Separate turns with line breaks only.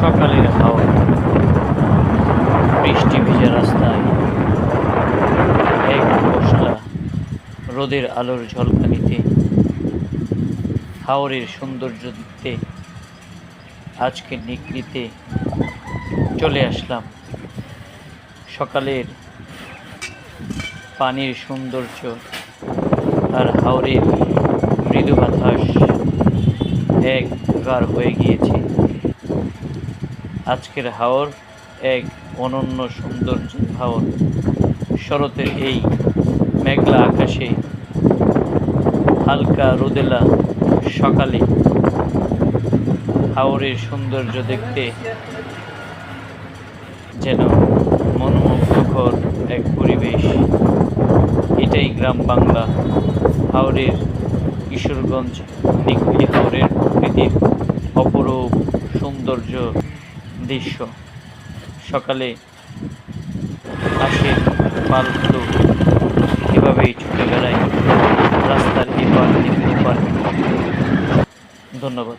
সকালের হাওয়া, বৃষ্টি ভেজা রাস্তায়, এক পশলা রোদের আলোর ঝলকানিতে, হাওরের সৌন্দর্য দেখতে আজকে নিকলিতে চলে আসলাম। সকালের পানির সৌন্দর্য আর হাওরের মৃদু বাতাস একাকার হয়ে গিয়েছে। আজকের হাওর এক অনন্য সৌন্দর্যের হাওর। শরতের এই মেঘলা আকাশে, হালকা রোদেলা সকালে হাওরের সৌন্দর্য দেখতে যেন মনোমুগ্ধকর এক পরিবেশ। এটাই গ্রাম বাংলা, হাওরের কিশোরগঞ্জ নিকলি হাওরের প্রকৃতির অপরূপ সৌন্দর্য দৃশ্য। সকালে হাঁসের পালগুলো এভাবেই ছুটে বেড়ায় রাস্তার এপার থেকে ওপার। ধন্যবাদ।